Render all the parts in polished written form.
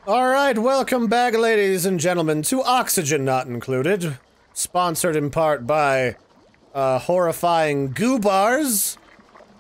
Alright, welcome back, ladies and gentlemen, to Oxygen Not Included. Sponsored in part by, horrifying goo bars.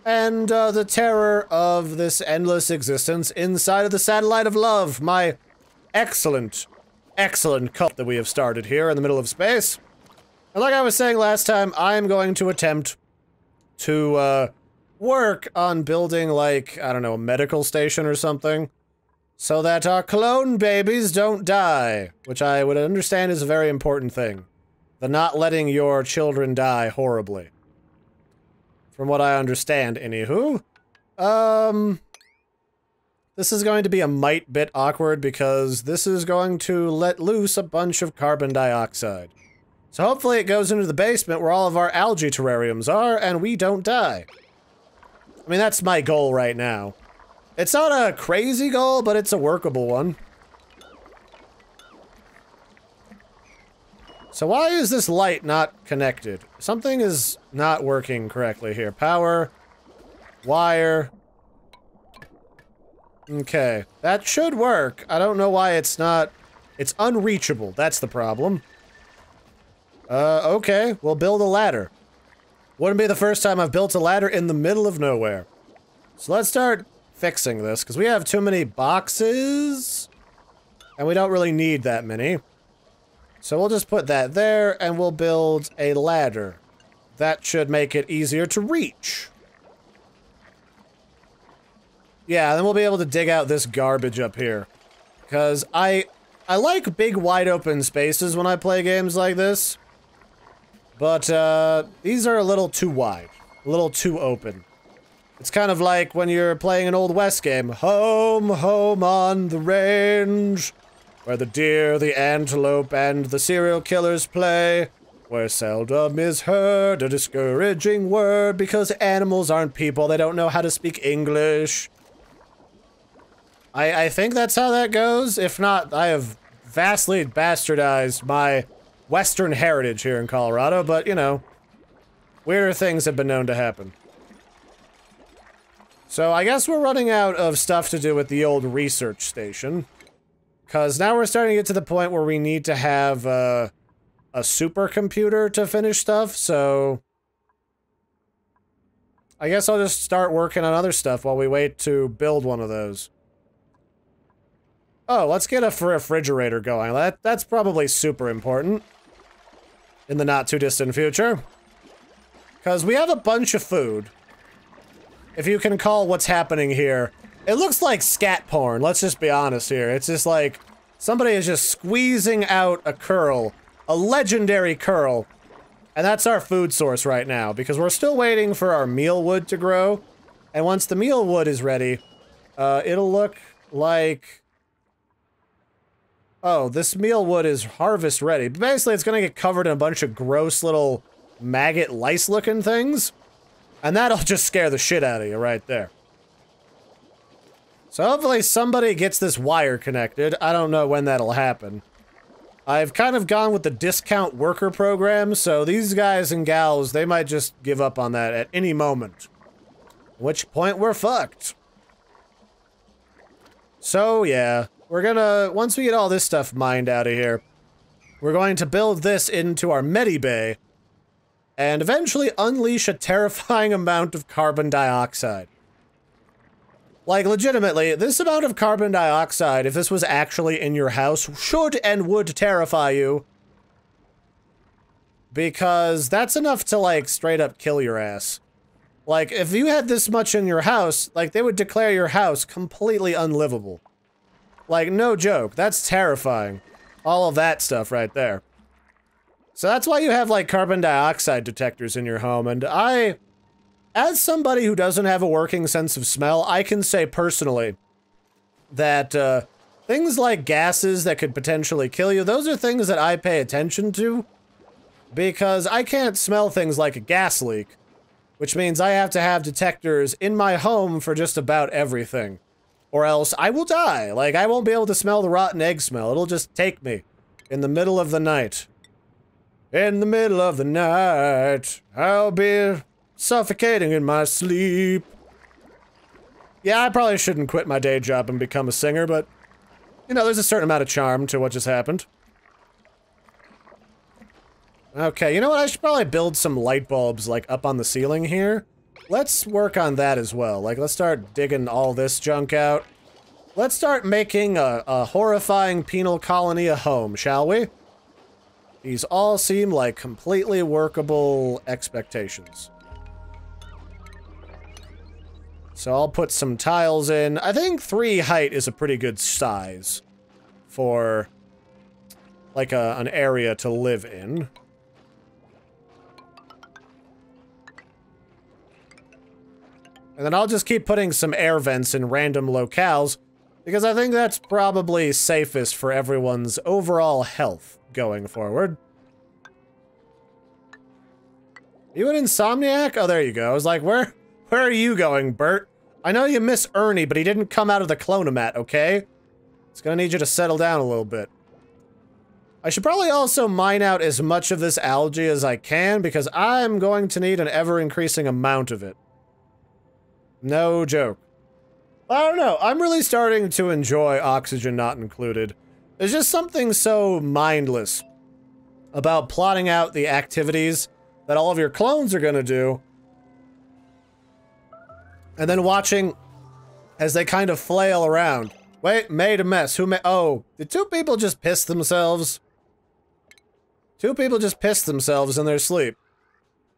And, the terror of this endless existence inside of the Satellite of Love, my excellent, excellent cult that we have started here in the middle of space. And like I was saying last time, I'm going to attempt to, work on building, like, I don't know, a medical station or something. So that our clone babies don't die, which I would understand is a very important thing. The not letting your children die horribly. From what I understand, anywho. This is going to be a mite bit awkward because this is going to let loose a bunch of carbon dioxide. So hopefully it goes into the basement where all of our algae terrariums are and we don't die. I mean, that's my goal right now. It's not a crazy goal, but it's a workable one. So why is this light not connected? Something is not working correctly here. Power, wire. Okay, that should work. I don't know why it's not. It's unreachable. That's the problem. Okay, we'll build a ladder. Wouldn't be the first time I've built a ladder in the middle of nowhere. So let's start fixing this, because we have too many boxes, and we don't really need that many. So we'll just put that there, and we'll build a ladder. That should make it easier to reach. Yeah, then we'll be able to dig out this garbage up here. Because I like big, wide open spaces when I play games like this. But, these are a little too wide. A little too open. It's kind of like when you're playing an Old West game. Home, home on the range, where the deer, the antelope, and the serial killers play, where seldom is heard a discouraging word, because animals aren't people, they don't know how to speak English. I think that's how that goes. If not, I have vastly bastardized my Western heritage here in Colorado, but, you know, weirder things have been known to happen. So I guess we're running out of stuff to do with the old research station. Because now we're starting to get to the point where we need to have a supercomputer to finish stuff, so I guess I'll just start working on other stuff while we wait to build one of those. Oh, let's get a refrigerator going. That's probably super important in the not too distant future. Because we have a bunch of food. If you can call what's happening here. It looks like scat porn, let's just be honest here. It's just like, somebody is just squeezing out a curl. A legendary curl. And that's our food source right now, because we're still waiting for our mealwood to grow. And once the mealwood is ready, it'll look like... Oh, this mealwood is harvest ready. Basically, it's gonna get covered in a bunch of gross little maggot lice-looking things. And that'll just scare the shit out of you right there. So hopefully somebody gets this wire connected. I don't know when that'll happen. I've kind of gone with the discount worker program, so these guys and gals, they might just give up on that at any moment. At which point we're fucked. So yeah, we're gonna, once we get all this stuff mined out of here, we're going to build this into our medibay, and eventually unleash a terrifying amount of carbon dioxide. Like, legitimately, this amount of carbon dioxide, if this was actually in your house, should and would terrify you. Because that's enough to, like, straight up kill your ass. Like, if you had this much in your house, like, they would declare your house completely unlivable. Like, no joke, that's terrifying. All of that stuff right there. So that's why you have, like, carbon dioxide detectors in your home, and as somebody who doesn't have a working sense of smell, I can say personally that, things like gases that could potentially kill you, those are things that I pay attention to, because I can't smell things like a gas leak, which means I have to have detectors in my home for just about everything, or else I will die. Like, I won't be able to smell the rotten egg smell, it'll just take me in the middle of the night. In the middle of the night, I'll be suffocating in my sleep. Yeah, I probably shouldn't quit my day job and become a singer, but, You know, there's a certain amount of charm to what just happened. Okay, you know what? I should probably build some light bulbs, like, up on the ceiling here. Let's work on that as well. Like, let's start digging all this junk out. Let's start making a horrifying penal colony a home, shall we? These all seem like completely workable expectations. So I'll put some tiles in. I think 3 height is a pretty good size for, like, an area to live in. And then I'll just keep putting some air vents in random locales, because I think that's probably safest for everyone's overall health going forward. You an insomniac? Oh, there you go. I was like, where are you going, Bert? I know you miss Ernie, but he didn't come out of the clonomat, okay? It's gonna need you to settle down a little bit. I should probably also mine out as much of this algae as I can, because I'm going to need an ever-increasing amount of it. No joke. I don't know, I'm really starting to enjoy Oxygen Not Included. There's just something so mindless about plotting out the activities that all of your clones are gonna do, and then watching as they kind of flail around. Wait, made a mess. Who made— oh, did 2 people just piss themselves? 2 people just pissed themselves in their sleep.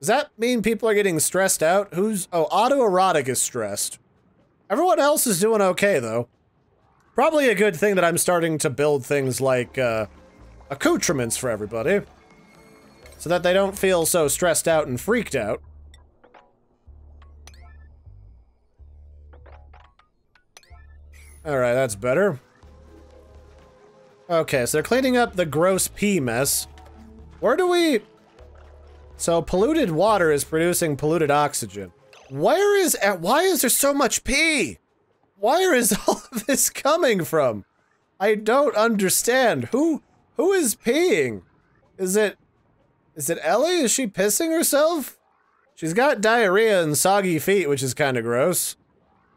Does that mean people are getting stressed out? Who's— oh, autoerotic is stressed. Everyone else is doing okay, though. Probably a good thing that I'm starting to build things like, accoutrements for everybody, so that they don't feel so stressed out and freaked out. Alright, that's better. Okay, so they're cleaning up the gross pee mess. Where do we— so polluted water is producing polluted oxygen. Why is there so much pee? Where is all of this coming from? I don't understand. Who is peeing? Is it Ellie? Is she pissing herself? She's got diarrhea and soggy feet, which is kind of gross.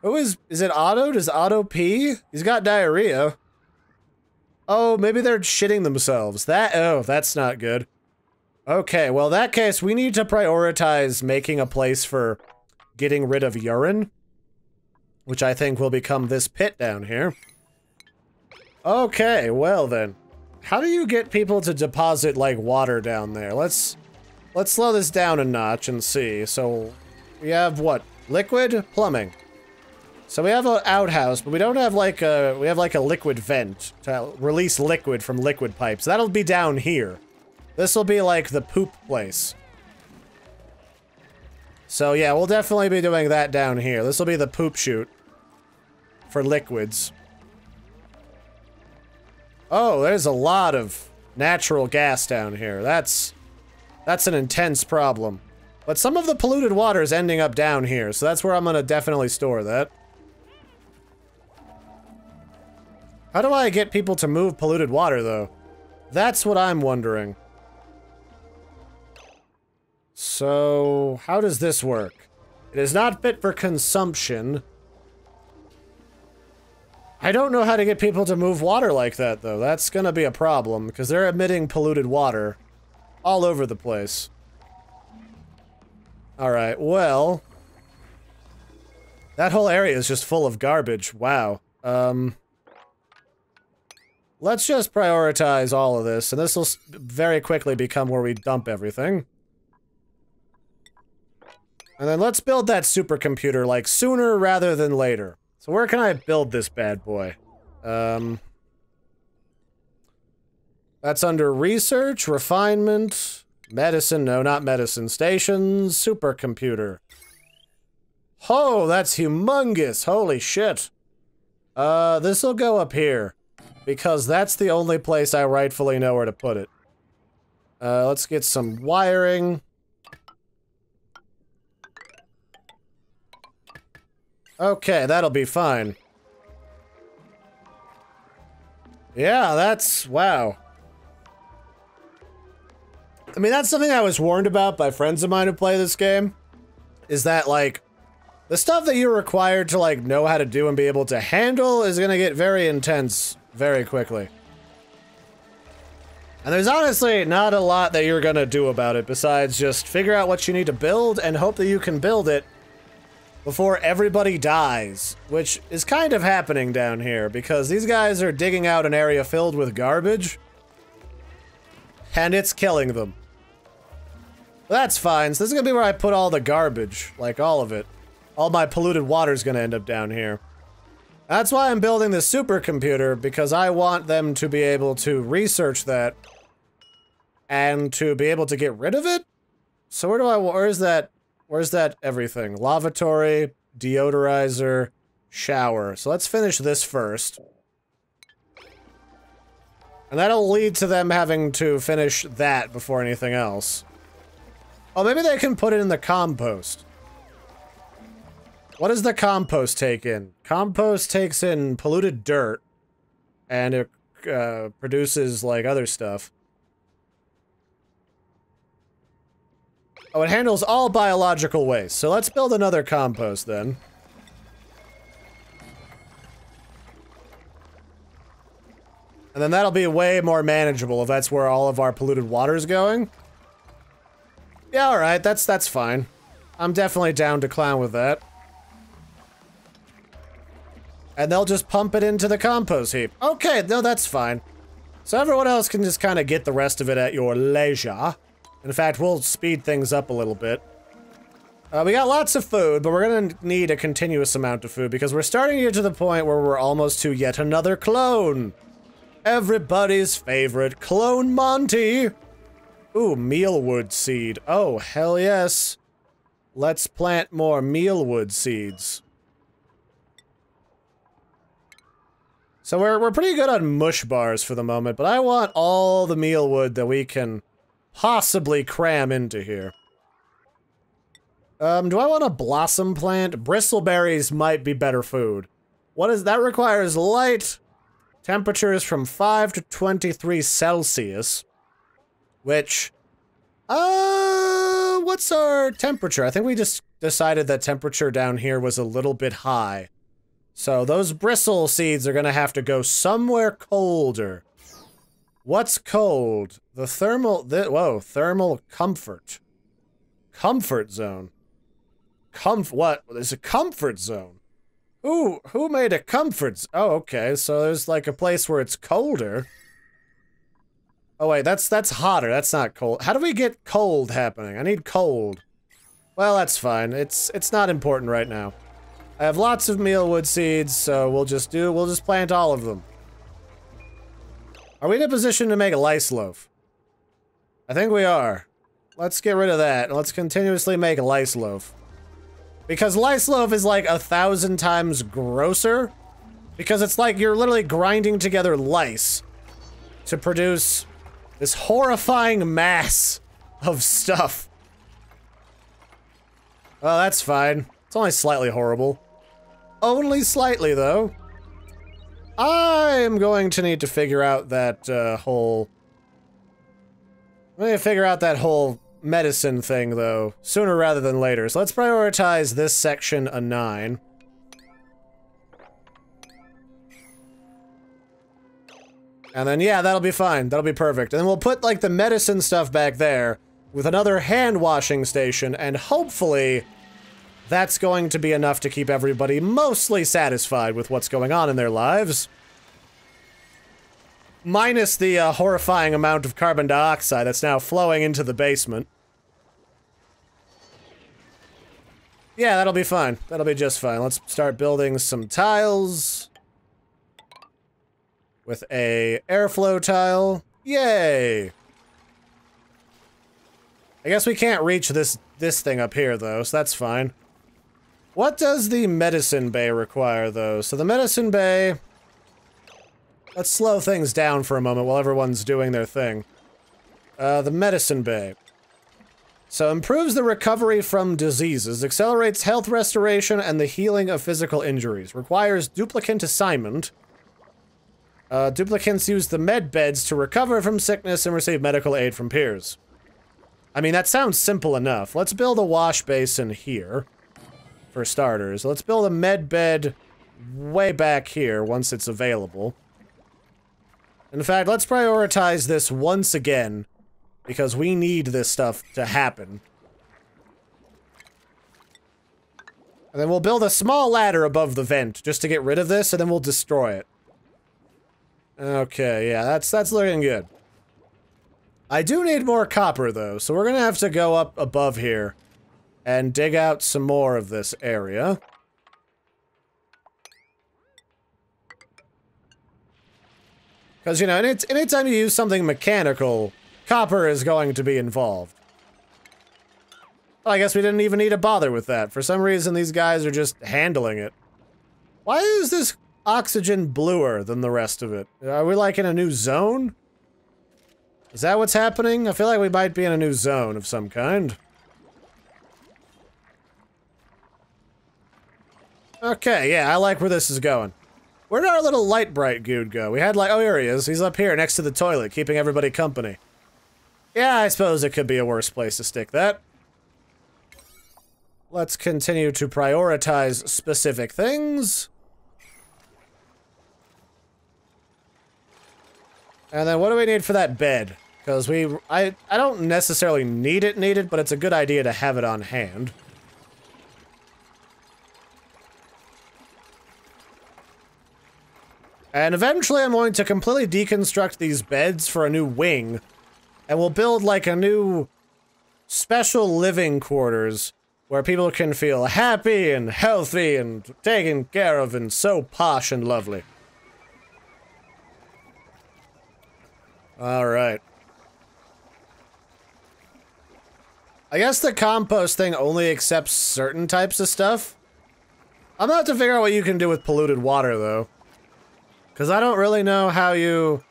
Who is it Otto? Does Otto pee? He's got diarrhea. Oh, maybe they're shitting themselves. Oh, that's not good. Okay, well, in that case, we need to prioritize making a place for getting rid of urine, which I think will become this pit down here. Okay, well then. How do you get people to deposit, like, water down there? Let's slow this down a notch and see. So, we have what? Liquid? Plumbing. So we have an outhouse, but we don't have like a— we have like a liquid vent to release liquid from liquid pipes. That'll be down here. This will be like the poop place. So yeah, we'll definitely be doing that down here. This will be the poop chute for liquids. Oh, there's a lot of natural gas down here. That's an intense problem. But some of the polluted water is ending up down here, so that's where I'm gonna definitely store that. How do I get people to move polluted water, though? That's what I'm wondering. So, how does this work? It is not fit for consumption. I don't know how to get people to move water like that, though. That's gonna be a problem, because they're emitting polluted water all over the place. Alright, well... that whole area is just full of garbage. Wow. Let's just prioritize all of this, and this will very quickly become where we dump everything. And then let's build that supercomputer, like, sooner rather than later. So where can I build this bad boy? That's under research, refinement, medicine— no, not medicine, stations, supercomputer. Oh, that's humongous, holy shit. This'll go up here, because that's the only place I rightfully know where to put it. Let's get some wiring. Okay, that'll be fine. Yeah, that's— wow. I mean, that's something I was warned about by friends of mine who play this game. Is that, like, the stuff that you're required to, like, know how to do and be able to handle is gonna get very intense very quickly. And there's honestly not a lot that you're gonna do about it besides just figure out what you need to build and hope that you can build it before everybody dies, which is kind of happening down here because these guys are digging out an area filled with garbage and it's killing them. That's fine. So this is gonna be where I put all the garbage, like all of it. All my polluted water's gonna end up down here. That's why I'm building this supercomputer, because I want them to be able to research that and to be able to get rid of it? So where's that everything? Lavatory, deodorizer, shower. So let's finish this first. And that'll lead to them having to finish that before anything else. Oh, maybe they can put it in the compost. What does the compost take in? Compost takes in polluted dirt, and it produces, like, other stuff. Oh, it handles all biological waste, so let's build another compost, then. And then that'll be way more manageable if that's where all of our polluted water's going. Yeah, alright, that's fine. I'm definitely down to clown with that. And they'll just pump it into the compost heap. Okay, no, that's fine. So everyone else can just kind of get the rest of it at your leisure. In fact, we'll speed things up a little bit. We got lots of food, but we're gonna need a continuous amount of food because we're starting to get to the point where we're almost to yet another clone. Everybody's favorite Clone Monty. Ooh, mealwood seed. Oh, hell yes. Let's plant more mealwood seeds. So we're pretty good on mush bars for the moment, but I want all the mealwood that we can possibly cram into here. Do I want a blossom plant? Bristleberries might be better food. What is that? Requires light temperatures from 5 to 23 Celsius. Which, what's our temperature? I think we just decided that temperature down here was a little bit high. So those bristle seeds are gonna have to go somewhere colder. What's cold? The thermal, whoa, thermal comfort. Comfort zone. What? There's a comfort zone. Who made a comfort zone? Oh, okay, so there's like a place where it's colder. Oh wait, that's hotter, that's not cold. How do we get cold happening? I need cold. Well, that's fine, it's not important right now. I have lots of mealwood seeds, so we'll just plant all of them. Are we in a position to make a lice loaf? I think we are. Let's get rid of that, and let's continuously make a lice loaf. Because lice loaf is like 1,000 times grosser. Because it's like you're literally grinding together lice to produce this horrifying mass of stuff. Well, that's fine. It's only slightly horrible. Only slightly, though. I'm going to need to figure out that, whole medicine thing, though, sooner rather than later. So let's prioritize this section a 9. And then, yeah, that'll be fine. That'll be perfect. And then we'll put, like, the medicine stuff back there with another hand-washing station, and hopefully that's going to be enough to keep everybody mostly satisfied with what's going on in their lives. Minus the horrifying amount of carbon dioxide that's now flowing into the basement. Yeah, that'll be fine. That'll be just fine. Let's start building some tiles. With a airflow tile. Yay! I guess we can't reach this thing up here, though, so that's fine. What does the medicine bay require, though? So the medicine bay... Let's slow things down for a moment while everyone's doing their thing. The medicine bay. So improves the recovery from diseases, accelerates health restoration and the healing of physical injuries. Requires duplicant assignment. Duplicants use the med beds to recover from sickness and receive medical aid from peers. I mean, that sounds simple enough. Let's build a wash basin here. For starters. Let's build a med bed way back here once it's available. In fact, let's prioritize this once again, because we need this stuff to happen. And then we'll build a small ladder above the vent, just to get rid of this, and then we'll destroy it. Okay, yeah, that's looking good. I do need more copper, though, so we're gonna have to go up above here and dig out some more of this area. Because, you know, anytime you use something mechanical, copper is going to be involved. Well, I guess we didn't even need to bother with that. For some reason, these guys are just handling it. Why is this oxygen bluer than the rest of it? Are we, like, in a new zone? Is that what's happening? I feel like we might be in a new zone of some kind. Okay, yeah, I like where this is going. Where did our little light bright dude go? We had like, oh, here he is. He's up here next to the toilet, keeping everybody company. Yeah, I suppose it could be a worse place to stick that. Let's continue to prioritize specific things. And then what do we need for that bed? Because I don't necessarily need it, but it's a good idea to have it on hand. And eventually I'm going to completely deconstruct these beds for a new wing. And we'll build like a new special living quarters where people can feel happy and healthy and taken care of and so posh and lovely. Alright. I guess the compost thing only accepts certain types of stuff. I'm gonna have to figure out what you can do with polluted water, though. Because I don't really know how you...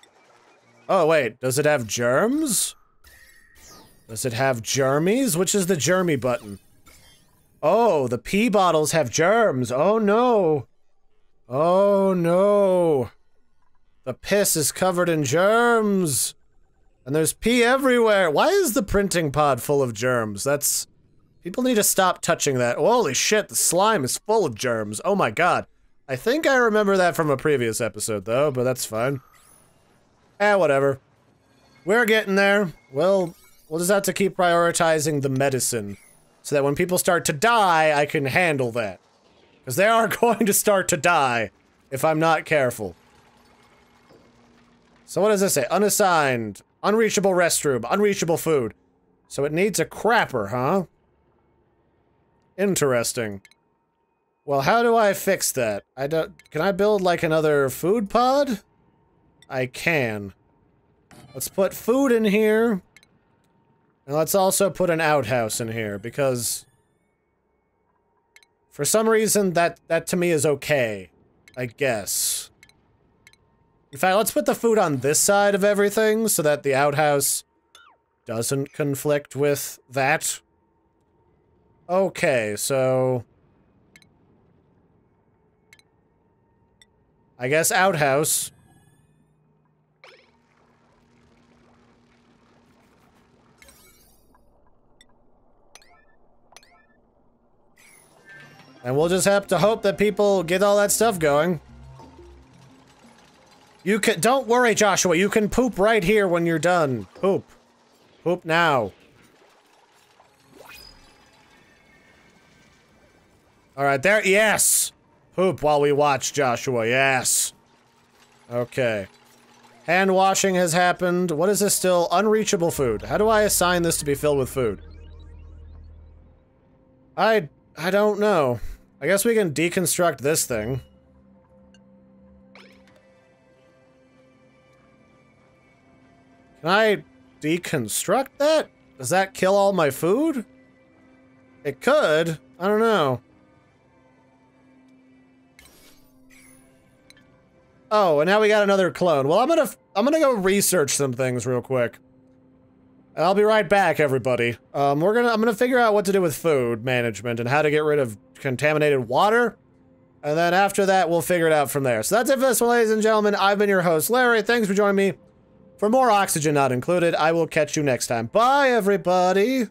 Oh, wait. Does it have germs? Does it have germies? Which is the germy button? Oh, the pee bottles have germs. Oh, no. Oh, no. The piss is covered in germs. And there's pee everywhere. Why is the printing pod full of germs? That's... People need to stop touching that. Holy shit, the slime is full of germs. Oh my god. I think I remember that from a previous episode, though, but that's fine. Whatever. We're getting there. We'll just have to keep prioritizing the medicine, so that when people start to die, I can handle that. Because they are going to start to die, if I'm not careful. So what does this say? Unassigned. Unreachable restroom. Unreachable food. So it needs a crapper, huh? Interesting. Well, how do I fix that? Can I build, like, another food pod? I can. Let's put food in here. And let's also put an outhouse in here, because... For some reason, that to me is okay. I guess. In fact, let's put the food on this side of everything, so that the outhouse doesn't conflict with that. Okay, so... I guess outhouse. And we'll just have to hope that people get all that stuff going. You can- don't worry, Joshua, you can poop right here when you're done. Poop. Poop now. Alright, there- yes! Poop while we watch, Joshua, yes. Okay. Hand washing has happened. What is this still? Unreachable food. How do I assign this to be filled with food? I don't know. I guess we can deconstruct this thing. Can I deconstruct that? Does that kill all my food? It could. I don't know. Oh, and now we got another clone. Well, I'm gonna go research some things real quick. I'll be right back, everybody. I'm gonna figure out what to do with food management and how to get rid of contaminated water. And then after that, we'll figure it out from there. So that's it for this one, ladies and gentlemen. I've been your host, Larry. Thanks for joining me. For more Oxygen Not Included, I will catch you next time. Bye, everybody!